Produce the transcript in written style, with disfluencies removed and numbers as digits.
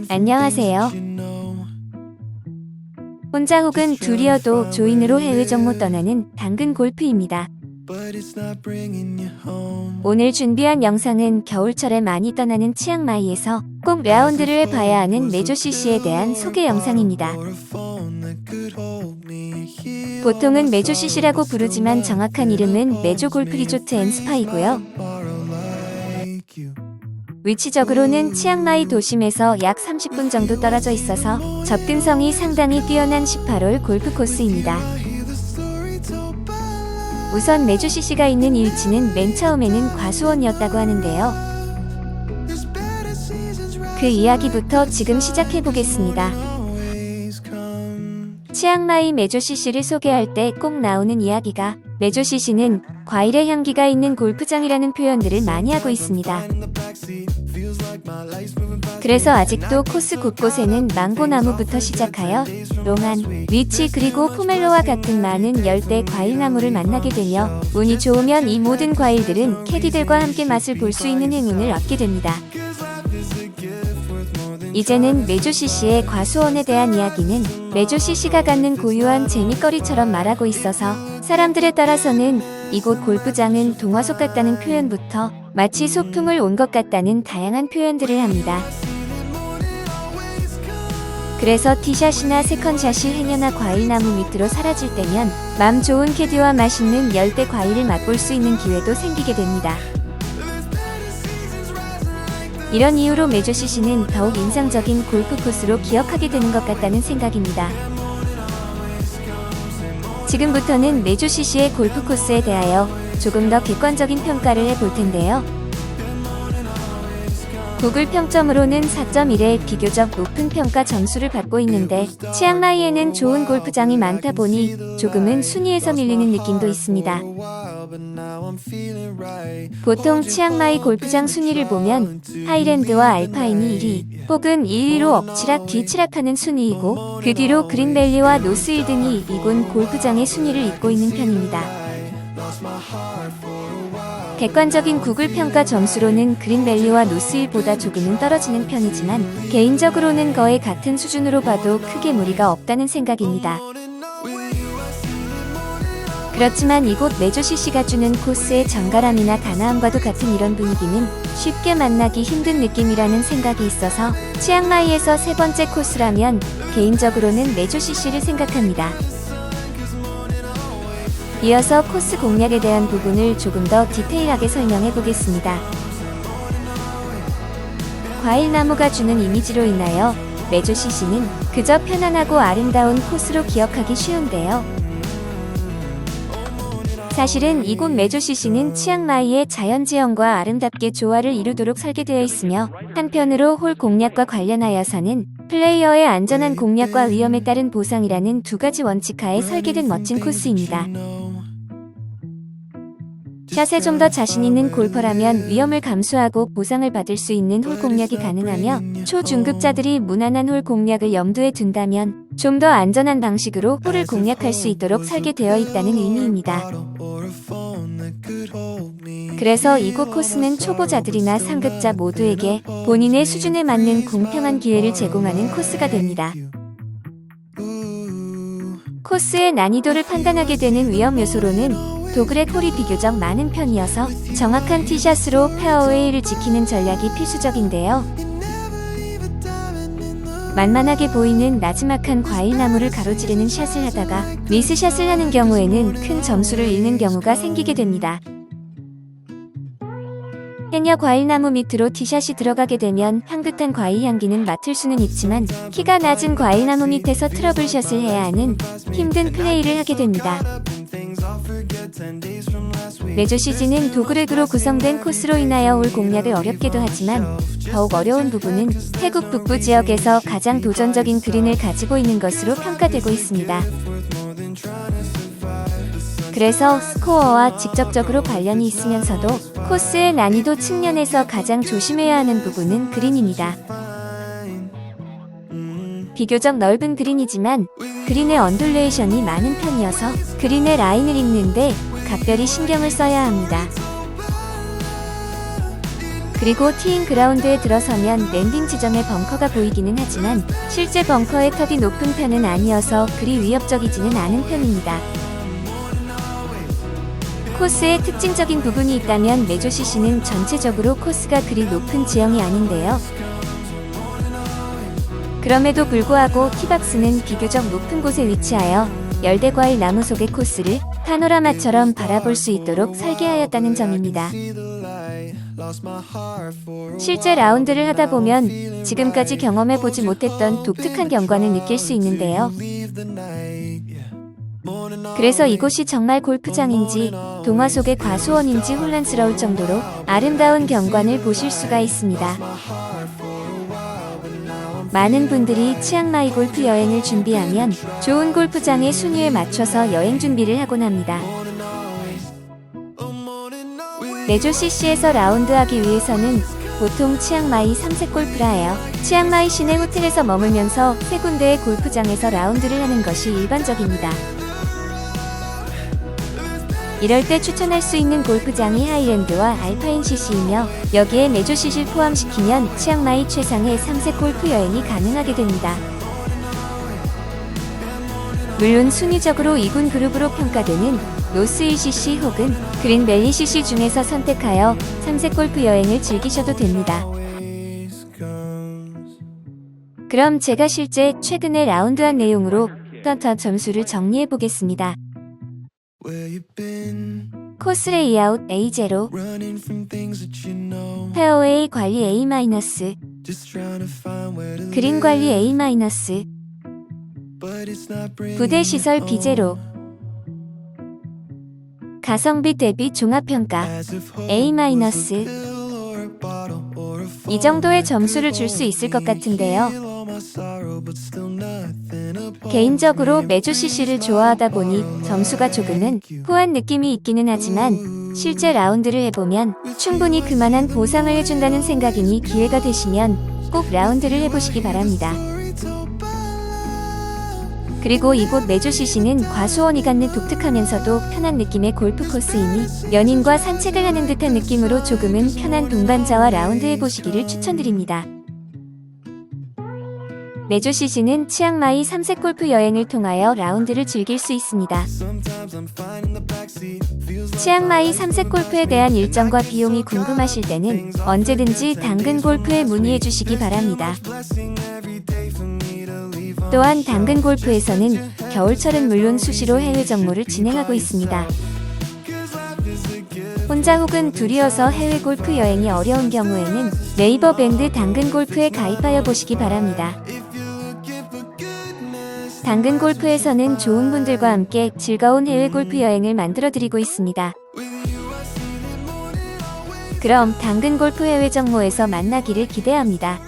안녕하세요. 혼자 혹은 둘이어도 조인으로 해외 정모 떠나는 당근 골프입니다. 오늘 준비한 영상은 겨울철에 많이 떠나는 치앙마이에서 꼭 라운드를 해봐야 하는 메조CC에 대한 소개 영상입니다. 보통은 메조CC라고 부르지만 정확한 이름은 메조 골프 리조트 앤 스파이고요. 위치적으로는 치앙마이 도심에서 약 30분 정도 떨어져 있어서 접근성이 상당히 뛰어난 18홀 골프 코스입니다. 우선 메조CC가 있는 위치는 맨 처음에는 과수원이었다고 하는데요. 그 이야기부터 지금 시작해보겠습니다. 치앙마이 메조CC를 소개할 때 꼭 나오는 이야기가 메조CC는 과일의 향기가 있는 골프장이라는 표현들을 많이 하고 있습니다. 그래서 아직도 코스 곳곳에는 망고나무부터 시작하여 롱한, 리치 그리고 포멜로와 같은 많은 열대 과일나무를 만나게 되며 운이 좋으면 이 모든 과일들은 캐디들과 함께 맛을 볼 수 있는 행운을 얻게 됩니다. 이제는 메조CC의 과수원에 대한 이야기는 메조CC가 갖는 고유한 재미거리처럼 말하고 있어서 사람들에 따라서는 이곳 골프장은 동화 속 같다는 표현부터 마치 소풍을 온 것 같다는 다양한 표현들을 합니다. 그래서 티샷이나 세컨샷이 행여나 과일나무 밑으로 사라질 때면 맘 좋은 캐디와 맛있는 열대 과일을 맛볼 수 있는 기회도 생기게 됩니다. 이런 이유로 메조CC는 더욱 인상적인 골프 코스로 기억하게 되는 것 같다는 생각입니다. 지금부터는 메조CC의 골프 코스에 대하여 조금 더 객관적인 평가를 해볼 텐데요. 구글 평점으로는 4.1의 비교적 높은 평가 점수를 받고 있는데 치앙마이에는 좋은 골프장이 많다 보니 조금은 순위에서 밀리는 느낌도 있습니다. 보통 치앙마이 골프장 순위를 보면 하이랜드와 알파인이 1위 혹은 2위로 엎치락 뒤치락하는 순위이고 그 뒤로 그린밸리와 노스힐 등이 이곳 골프장의 순위를 잇고 있는 편입니다. 객관적인 구글 평가 점수로는 그린밸리와 노스힐보다 조금은 떨어지는 편이지만 개인적으로는 거의 같은 수준으로 봐도 크게 무리가 없다는 생각입니다. 그렇지만 이곳 메조CC가 주는 코스의 정갈함이나 단아함과도 같은 이런 분위기는 쉽게 만나기 힘든 느낌이라는 생각이 있어서 치앙마이에서 세 번째 코스라면 개인적으로는 메조CC를 생각합니다. 이어서 코스 공략에 대한 부분을 조금 더 디테일하게 설명해 보겠습니다. 과일나무가 주는 이미지로 인하여 메조CC는 그저 편안하고 아름다운 코스로 기억하기 쉬운데요. 사실은 이곳 메조CC는 치앙마이의 자연지형과 아름답게 조화를 이루도록 설계되어 있으며 한편으로 홀 공략과 관련하여서는 플레이어의 안전한 공략과 위험에 따른 보상이라는 두 가지 원칙하에 설계된 멋진 코스입니다. 샷에 좀 더 자신 있는 골퍼라면 위험을 감수하고 보상을 받을 수 있는 홀 공략이 가능하며 초중급자들이 무난한 홀 공략을 염두에 둔다면 좀 더 안전한 방식으로 홀을 공략할 수 있도록 설계되어 있다는 의미입니다. 그래서 이곳 코스는 초보자들이나 상급자 모두에게 본인의 수준에 맞는 공평한 기회를 제공하는 코스가 됩니다. 코스의 난이도를 판단하게 되는 위험 요소로는 도그렉 홀이 비교적 많은 편이어서 정확한 티샷으로 페어웨이를 지키는 전략이 필수적인데요. 만만하게 보이는 나지막한 과일나무를 가로지르는 샷을 하다가 미스샷을 하는 경우에는 큰 점수를 잃는 경우가 생기게 됩니다. 행여 과일나무 밑으로 티샷이 들어가게 되면 향긋한 과일 향기는 맡을 수는 있지만 키가 낮은 과일나무 밑에서 트러블샷을 해야 하는 힘든 플레이를 하게 됩니다. 메조CC는 도그렉으로 구성된 코스로 인하여 홀 공략을 어렵게도 하지만 더욱 어려운 부분은 태국 북부 지역에서 가장 도전적인 그린을 가지고 있는 것으로 평가되고 있습니다. 그래서 스코어와 직접적으로 관련이 있으면서도 코스의 난이도 측면에서 가장 조심해야 하는 부분은 그린입니다. 비교적 넓은 그린이지만 그린의 언듈레이션이 많은 편이어서 그린의 라인을 읽는데 각별히 신경을 써야 합니다. 그리고 티잉 그라운드에 들어서면 랜딩 지점에 벙커가 보이기는 하지만 실제 벙커의 턱이 높은 편은 아니어서 그리 위협적이지는 않은 편입니다. 코스에 특징적인 부분이 있다면 메조CC는 전체적으로 코스가 그리 높은 지형이 아닌데요. 그럼에도 불구하고 티박스는 비교적 높은 곳에 위치하여 열대과일 나무 속의 코스를 파노라마처럼 바라볼 수 있도록 설계하였다는 점입니다. 실제 라운드를 하다 보면 지금까지 경험해보지 못했던 독특한 경관을 느낄 수 있는데요. 그래서 이곳이 정말 골프장인지 동화 속의 과수원인지 혼란스러울 정도로 아름다운 경관을 보실 수가 있습니다. 많은 분들이 치앙마이 골프 여행을 준비하면 좋은 골프장의 순위에 맞춰서 여행 준비를 하곤 합니다. 메조CC에서 라운드하기 위해서는 보통 치앙마이 3색 골프라 해요. 치앙마이 시내 호텔에서 머물면서 세 군데의 골프장에서 라운드를 하는 것이 일반적입니다. 이럴 때 추천할 수 있는 골프장이 하이랜드와 알파인 CC이며 여기에 메조CC를 포함시키면 치앙마이 최상의 3색 골프 여행이 가능하게 됩니다. 물론 순위적으로 2군 그룹으로 평가되는 노스힐 CC 혹은 그린밸리 CC 중에서 선택하여 3색 골프 여행을 즐기셔도 됩니다. 그럼 제가 실제 최근에 라운드한 내용으로 점수를 정리해 보겠습니다. 코스 레이아웃 A0, 페어웨이 관리 A-, 그린 관리 A-, 부대 시설 B0, 가성비 대비 종합평가 A-. 이 정도의 점수를 줄 수 있을 것 같은데요. 개인적으로 메조CC를 좋아하다 보니 점수가 조금은 후한 느낌이 있기는 하지만 실제 라운드를 해보면 충분히 그만한 보상을 해준다는 생각이니 기회가 되시면 꼭 라운드를 해보시기 바랍니다. 그리고 이곳 메조CC는 과수원이 갖는 독특하면서도 편한 느낌의 골프 코스이니 연인과 산책을 하는 듯한 느낌으로 조금은 편한 동반자와 라운드 해보시기를 추천드립니다. 메조CC는 치앙마이 3색 골프 여행을 통하여 라운드를 즐길 수 있습니다. 치앙마이 3색 골프에 대한 일정과 비용이 궁금하실 때는 언제든지 당근 골프에 문의해 주시기 바랍니다. 또한 당근 골프에서는 겨울철은 물론 수시로 해외 정모를 진행하고 있습니다. 혼자 혹은 둘이어서 해외 골프 여행이 어려운 경우에는 네이버 밴드 당근 골프에 가입하여 보시기 바랍니다. 당근 골프에서는 좋은 분들과 함께 즐거운 해외 골프 여행을 만들어 드리고 있습니다. 그럼 당근 골프 해외 정모에서 만나기를 기대합니다.